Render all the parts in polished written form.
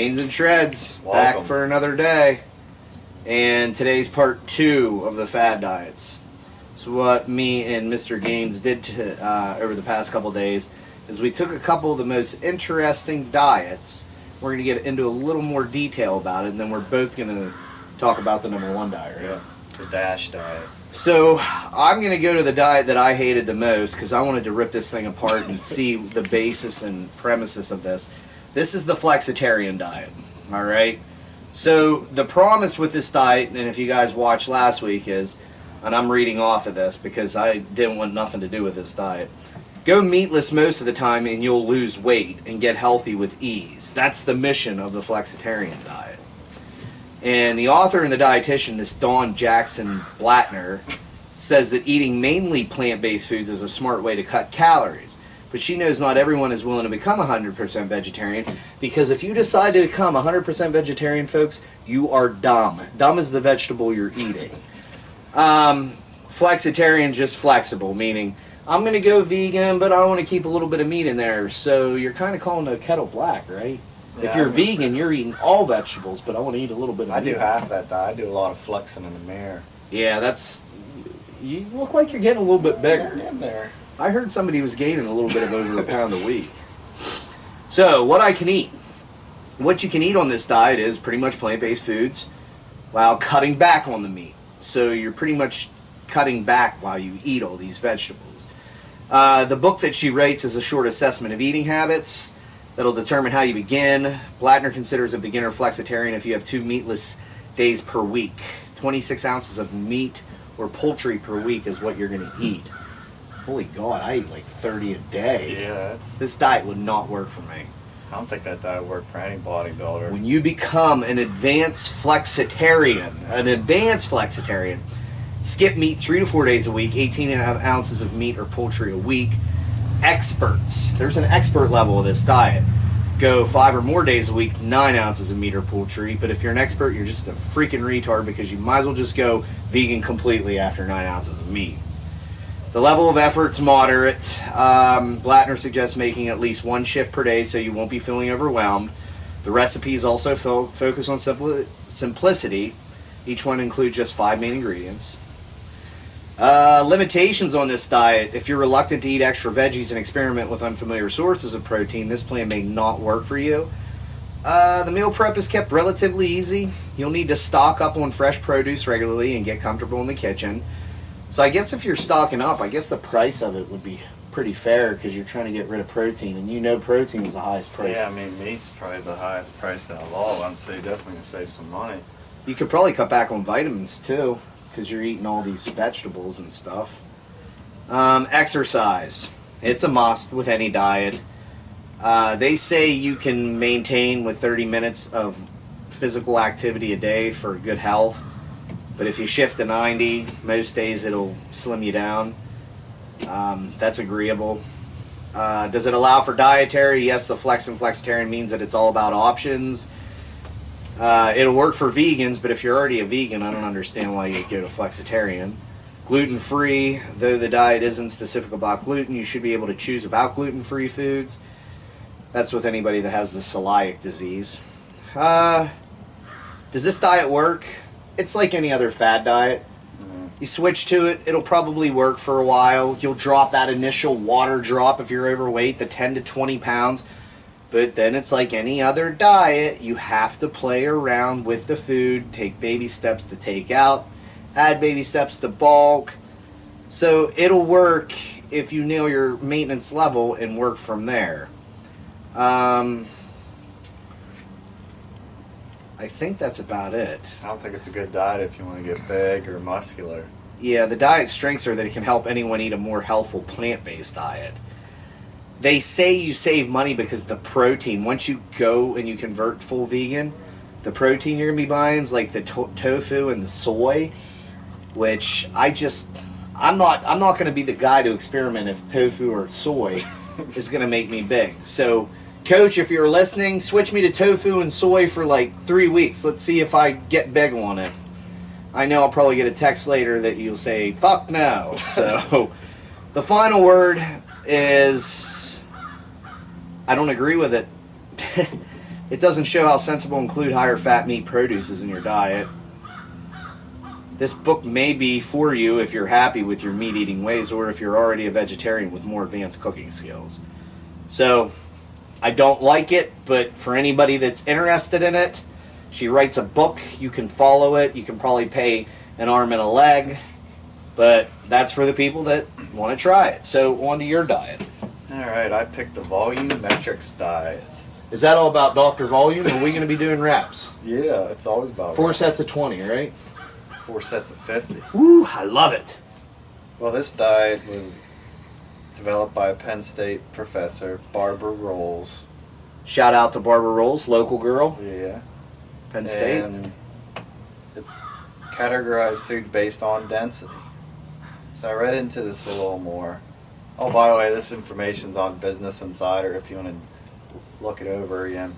Gains and Shreds, Welcome. back for another day. And today's part 2 of the Fad Diets. So what me and Mr. Gaines did over the past couple days is we took a couple of the most interesting diets. We're going to get into a little more detail about it, and then we're both going to talk about the number 1 diet, right? Yeah, the DASH diet. So I'm going to go to the diet that I hated the most because I wanted to rip this thing apart and see the basis and premises of this. This is the flexitarian diet, all right? So the promise with this diet, and if you guys watched last week, is, and I'm reading off of this because I didn't want nothing to do with this diet, go meatless most of the time and you'll lose weight and get healthy with ease. That's the mission of the flexitarian diet. And the author and the dietitian, this Dawn Jackson Blattner, says that eating mainly plant-based foods is a smart way to cut calories. But she knows not everyone is willing to become 100% vegetarian, because if you decide to become 100% vegetarian, folks, you are dumb. Dumb is the vegetable you're eating. Flexitarian, just flexible, meaning I'm going to go vegan, but I want to keep a little bit of meat in there. So you're kind of calling the kettle black, right? Yeah, if you're vegan, you're eating all vegetables, but I want to eat a little bit of meat. I do half that diet. I do a lot of flexing in the mirror. Yeah, that's... You look like you're getting a little bit bigger. I'm getting there. I heard somebody was gaining a little bit of over a pound a week. So, what I can eat. What you can eat on this diet is pretty much plant-based foods while cutting back on the meat. So, you're pretty much cutting back while you eat all these vegetables. The book that she writes is a short assessment of eating habits that'll determine how you begin. Blattner considers a beginner flexitarian if you have 2 meatless days per week. 26 ounces of meat or poultry per week is what you're going to eat. Holy God, I eat like 30 a day. Yeah, that's... This diet would not work for me. I don't think that diet would work for any bodybuilder. When you become an advanced flexitarian, skip meat 3 to 4 days a week, 18.5 ounces of meat or poultry a week. Experts, there's an expert level of this diet. Go 5 or more days a week, 9 ounces of meat or poultry. But if you're an expert, you're just a freaking retard, because you might as well just go vegan completely after 9 ounces of meat. The level of effort's moderate. Blattner suggests making at least 1 shift per day so you won't be feeling overwhelmed. The recipes also focus on simplicity. Each one includes just 5 main ingredients. Limitations on this diet. If you're reluctant to eat extra veggies and experiment with unfamiliar sources of protein, this plan may not work for you. The meal prep is kept relatively easy. You'll need to stock up on fresh produce regularly and get comfortable in the kitchen. So I guess if you're stocking up, I guess the price of it would be pretty fair, because you're trying to get rid of protein, and you know protein is the highest price. Yeah, I mean, meat's probably the highest price out of all of them, so you're definitely going to save some money. You could probably cut back on vitamins too, because you're eating all these vegetables and stuff. Exercise. It's a must with any diet. They say you can maintain with 30 minutes of physical activity a day for good health. But if you shift to 90, most days it'll slim you down. That's agreeable. Does it allow for dietary? Yes, the flex and flexitarian means that it's all about options. It'll work for vegans, but if you're already a vegan, I don't understand why you'd go to flexitarian. Gluten-free, though the diet isn't specific about gluten, you should be able to choose about gluten-free foods. That's with anybody that has the celiac disease. Does this diet work? It's like any other fad diet. You switch to it, it'll probably work for a while. You'll drop that initial water drop if you're overweight, the 10 to 20 pounds. But then it's like any other diet. You have to play around with the food, take baby steps to take out, add baby steps to bulk. So it'll work if you nail your maintenance level and work from there. I think that's about it. I don't think it's a good diet if you want to get big or muscular. Yeah, the diet's strengths are that it can help anyone eat a more healthful plant-based diet. They say you save money because the protein, once you go and you convert full vegan, the protein you're going to be buying is like the tofu and the soy, which I'm not going to be the guy to experiment if tofu or soy is going to make me big. So, Coach, if you're listening, switch me to tofu and soy for like 3 weeks. Let's see if I get big on it. I know I'll probably get a text later that you'll say, fuck no. So, the final word is, I don't agree with it. It doesn't show how sensible to include higher fat meat produces in your diet. This book may be for you if you're happy with your meat eating ways or if you're already a vegetarian with more advanced cooking skills. So, I don't like it, but for anybody that's interested in it, she writes a book. You can follow it. You can probably pay an arm and a leg, but that's for the people that want to try it. So, on to your diet. Alright, I picked the volumetrics diet. Is that all about Dr. Volume, or are we going to be doing reps? Yeah, it's always about 4 reps. sets of 20, right? 4 sets of 50. Woo, I love it. Well, this diet was developed by a Penn State professor, Barbara Rolls. Shout out to Barbara Rolls, local girl, Yeah. Penn State. And it categorized food based on density. So I read into this a little more. Oh, by the way, this information's on Business Insider if you want to look it over again.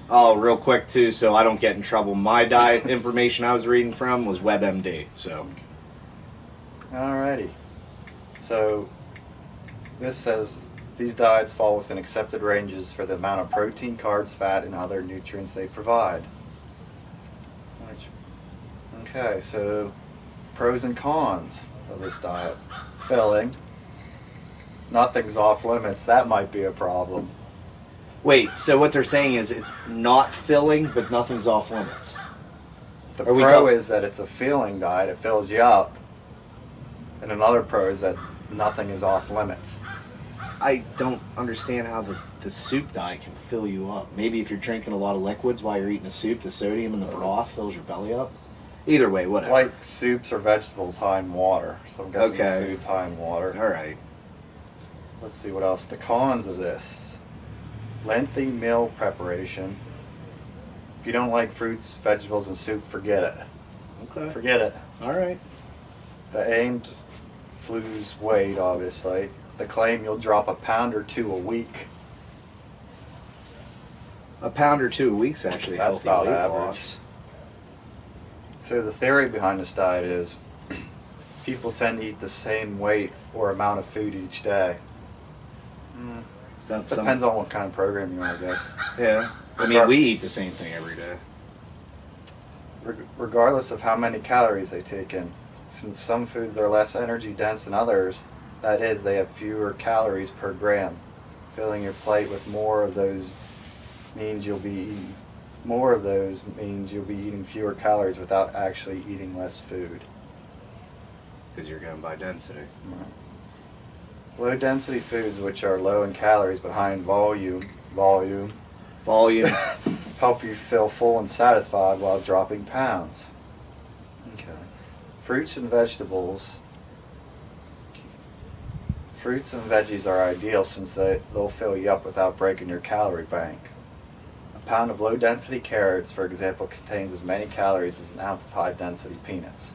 Oh, real quick too, so I don't get in trouble. My diet information I was reading from was WebMD. So, Alrighty. So this says these diets fall within accepted ranges for the amount of protein, carbs, fat, and other nutrients they provide. Okay, so pros and cons of this diet. Filling. Nothing's off limits. That might be a problem. wait. So what they're saying is it's not filling, but nothing's off limits. The Are we pro is that it's a filling diet. It fills you up. And another pro is that nothing is off limits. I don't understand how the soup diet can fill you up. Maybe if you're drinking a lot of liquids while you're eating a soup, the sodium in the broth fills your belly up. Either way, whatever. Like soups or vegetables high in water. So I'm guessing Okay. food's high in water. All right. Let's see what else. The cons of this. Lengthy meal preparation. If you don't like fruits, vegetables, and soup, forget it. Okay. Forget it. All right. The aim to lose weight, obviously. The claim you'll drop a pound or 2 a week. A pound or 2 a week's actually That's healthy about weight average. loss. So the theory behind this diet is people tend to eat the same weight or amount of food each day. Is that Depends on what kind of program you're on, I guess. Yeah. I mean, we eat the same thing every day. Regardless of how many calories they take in. Since some foods are less energy dense than others, that is, they have fewer calories per gram. Filling your plate with more of those means you'll be eating fewer calories without actually eating less food. Because you're going by density. Low density foods, which are low in calories but high in volume, Volume. help you feel full and satisfied while dropping pounds. Okay. Fruits and veggies are ideal since they'll fill you up without breaking your calorie bank. A pound of low density carrots, for example, contains as many calories as an ounce of high density peanuts.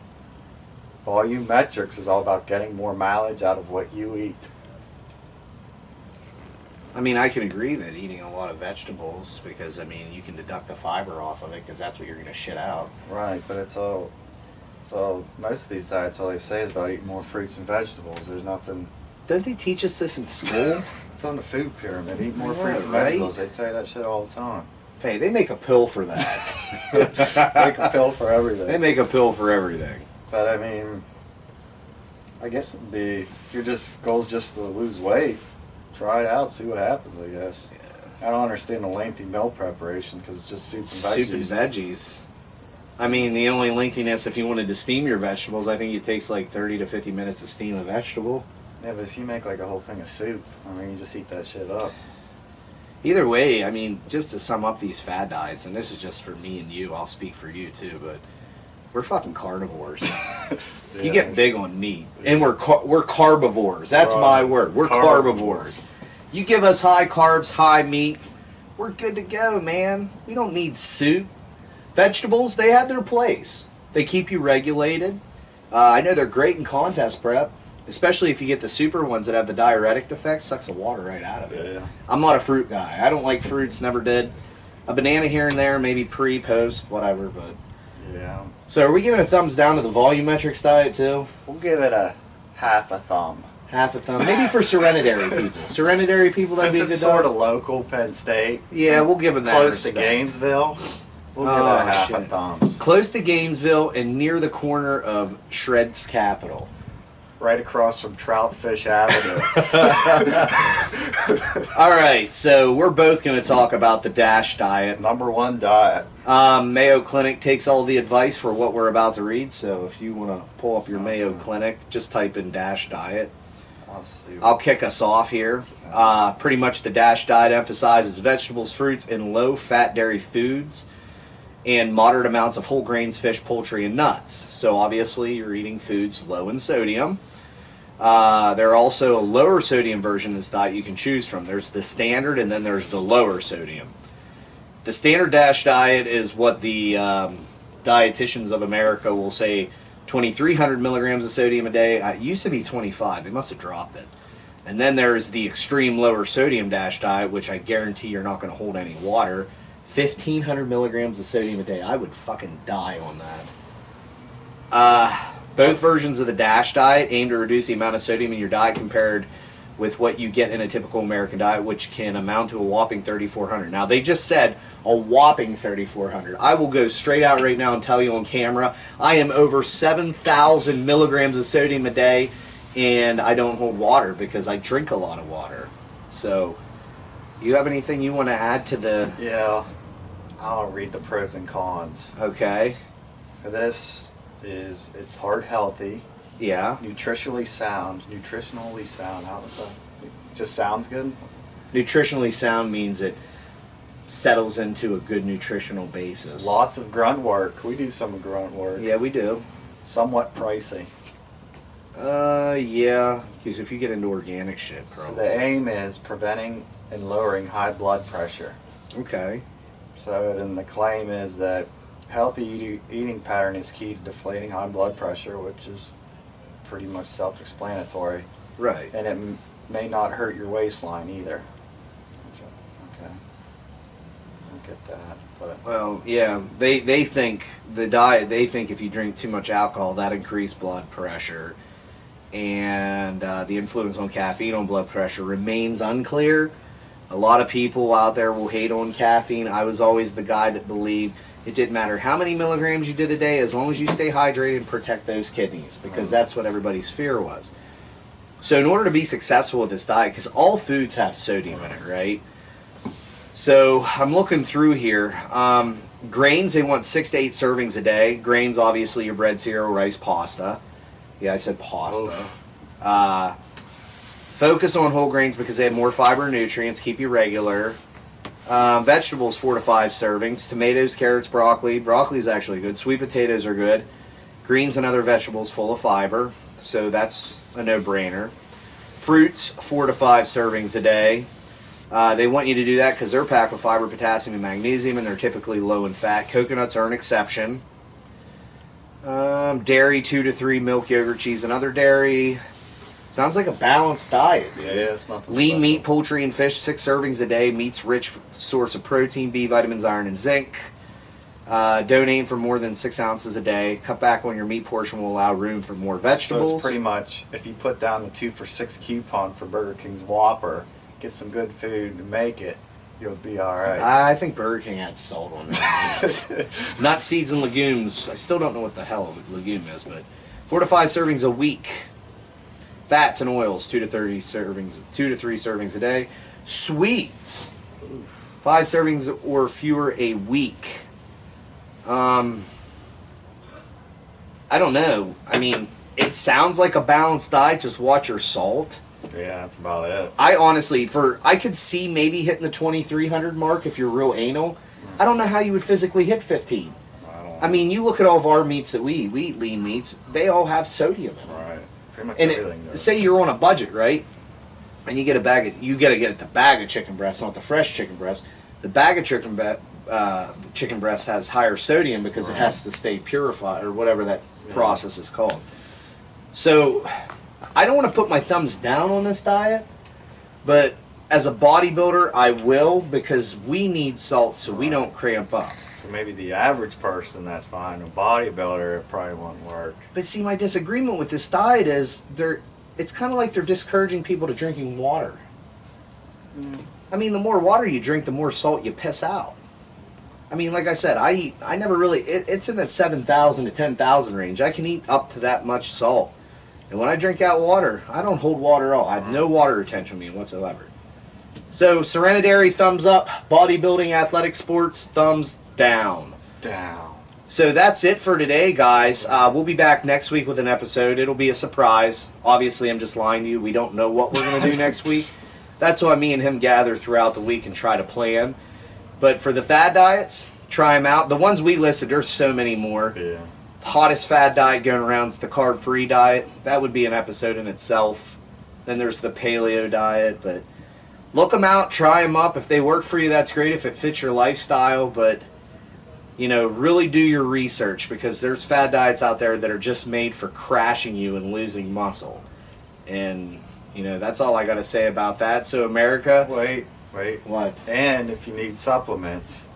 Volumetrics is all about getting more mileage out of what you eat. I mean, I can agree that eating a lot of vegetables, because, I mean, you can deduct the fiber off of it, because that's what you're going to shit out. Right, but so most of these diets, all they say is about eating more fruits and vegetables. There's nothing. Don't they teach us this in school? It's on the food pyramid. Eat more Yeah, fruits and right? vegetables. They tell you that shit all the time. Hey, they make a pill for that. Make a pill for everything. They make a pill for everything. But I mean, I guess it'd be your goal's just to lose weight. Try it out, see what happens. I guess. Yeah. I don't understand the lengthy meal preparation because it's just soup and veggies. Soup and veggies. I mean, the only lengthiness, if you wanted to steam your vegetables, I think it takes like 30 to 50 minutes to steam a vegetable. Yeah, but if you make like a whole thing of soup, I mean, you just heat that shit up. Either way, I mean, just to sum up these fad diets, and this is just for me and you, I'll speak for you too, but we're fucking carnivores. Yeah. You get big on meat, and we're carbivores. That's my word. We're carbivores. You give us high carbs, high meat, we're good to go, man. We don't need soup. Vegetables, they have their place. They keep you regulated. I know they're great in contest prep, especially if you get the super ones that have the diuretic effect. Sucks the water right out of it. Yeah. I'm not a fruit guy. I don't like fruits, never did. A banana here and there, maybe pre, post, whatever, but... Yeah. So are we giving a thumbs down to the volumetrics diet too? We'll give it a half a thumb. Half a thumb. Maybe for Serenitary people. Serenitary people, that'd be a Since good it's sort dog. of local, Penn State. Yeah, we'll give them that Close to respect. Gainesville. We'll give it a half a thumbs. Close to Gainesville and near the corner of Shred's Capital. Right across from Troutfish Avenue. All right, so we're both going to talk about the DASH diet. #1 diet. Mayo Clinic takes all the advice for what we're about to read, so if you want to pull up your Mayo Clinic, just type in DASH diet. I'll kick us off here. Pretty much the DASH diet emphasizes vegetables, fruits, and low-fat dairy foods, and moderate amounts of whole grains, fish, poultry, and nuts. So obviously you're eating foods low in sodium. There are also a lower sodium version of this diet you can choose from. There's the standard, and then there's the lower sodium. The standard DASH diet is what the dietitians of America will say 2,300 milligrams of sodium a day. It used to be 25. They must have dropped it. And then there's the extreme lower sodium DASH diet, which I guarantee you're not going to hold any water. 1,500 milligrams of sodium a day. I would fucking die on that. Both versions of the DASH diet aim to reduce the amount of sodium in your diet compared with what you get in a typical American diet, which can amount to a whopping 3,400. Now, they just said a whopping 3,400. I will go straight out right now and tell you on camera, I am over 7,000 milligrams of sodium a day, and I don't hold water because I drink a lot of water. So, you have anything you want to add to the... Yeah, I'll read the pros and cons. Okay. For this it's heart healthy. Yeah. Nutritionally sound. How was that? Just sounds good? Nutritionally sound means it settles into a good nutritional basis. Lots of grunt work. We do some grunt work. Yeah, we do. Somewhat pricey. Yeah, because if you get into organic shit, probably. So the aim is preventing and lowering high blood pressure. Okay. So then the claim is that healthy eating pattern is key to deflating high blood pressure, which is pretty much self-explanatory. Right. And it may not hurt your waistline either. Okay. I get that. But Well, yeah, they think the diet. They think if you drink too much alcohol, that increases blood pressure, and the influence on caffeine on blood pressure remains unclear. A lot of people out there will hate on caffeine. I was always the guy that believed it didn't matter how many milligrams you did a day, as long as you stay hydrated and protect those kidneys, because that's what everybody's fear was. So in order to be successful with this diet, because all foods have sodium in it, right? So I'm looking through here. Grains, they want 6 to 8 servings a day. Grains, obviously, your bread, cereal, rice, pasta. Yeah, I said pasta. Focus on whole grains because they have more fiber and nutrients, keep you regular. Vegetables, 4 to 5 servings. Tomatoes, carrots, broccoli. Broccoli is actually good. Sweet potatoes are good. Greens and other vegetables full of fiber, so that's a no-brainer. Fruits, 4 to 5 servings a day. They want you to do that because they're packed with fiber, potassium, and magnesium, and they're typically low in fat. Coconuts are an exception. Dairy, 2 to 3. Milk, yogurt, cheese, and other dairy. Sounds like a balanced diet. yeah, it's nothing Lean special. meat, poultry, and fish, 6 servings a day. Meat's rich source of protein, B vitamins, iron, and zinc. Don't aim for more than 6 ounces a day. Cut back on your meat portion will allow room for more vegetables. So it's pretty much, if you put down the 2 for $6 coupon for Burger King's Whopper, get some good food and make it, you'll be alright. I think Burger King had salt on their meats. Nuts, seeds, and legumes. I still don't know what the hell a legume is, but 4 to 5 servings a week. Fats and oils, 2 to 3 servings a day. Sweets, 5 servings or fewer a week. I don't know. I mean, it sounds like a balanced diet. Just watch your salt. Yeah, that's about it. I honestly, I could see maybe hitting the 2,300 mark if you're real anal. I don't know how you would physically hit 15. I mean, you look at all of our meats that we eat lean meats. They all have sodium in them. Right. Pretty much And everything does. say you're on a budget, right? And you get a bag of, you gotta get the bag of chicken breast, not the fresh chicken breast. The bag of chicken breast has higher sodium because it has to stay purified or whatever that process is called. So, I don't want to put my thumbs down on this diet, but as a bodybuilder, I will because we need salt so we don't cramp up. So maybe the average person, that's fine. A bodybuilder, it probably won't work. But see, my disagreement with this diet is it's kind of like they're discouraging people to drinking water. I mean, the more water you drink, the more salt you piss out. I mean, like I said, I never really, it's in that 7,000 to 10,000 range. I can eat up to that much salt. And when I drink that water, I don't hold water at all. I have no water retention in me whatsoever. So, Serenidary, thumbs up. Bodybuilding, athletic sports, thumbs down. Down. So that's it for today, guys. We'll be back next week with an episode. It'll be a surprise. Obviously, I'm just lying to you. We don't know what we're going to do next week. That's why me and him gather throughout the week and try to plan. But for the fad diets, try them out. The ones we listed, there's so many more. Yeah. The hottest fad diet going around is the carb-free diet. That would be an episode in itself. Then there's the paleo diet. But look them out, try them up. If they work for you, that's great. If it fits your lifestyle, but you know, really do your research, because there's fad diets out there that are just made for crashing you and losing muscle. And you know, that's all I got to say about that. So America, Wait. what? And if you need supplements.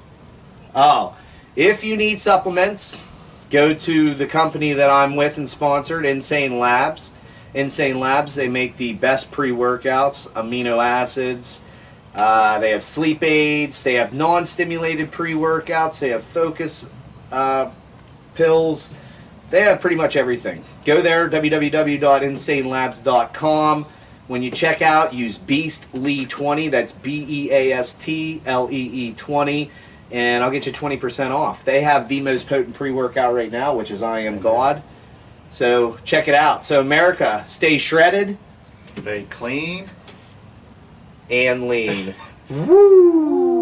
Oh, if you need supplements, go to the company that I'm with and sponsored, Insane Labs. Insane Labs, they make the best pre-workouts, amino acids. They have sleep aids. They have non-stimulated pre-workouts. They have focus pills. They have pretty much everything. Go there, www.insanelabs.com. When you check out, use BEASTLEE20. That's BEASTLEE 20. And I'll get you 20% off. They have the most potent pre-workout right now, which is I Am God. So check it out. So America, stay shredded. Stay clean. And lean. Woo!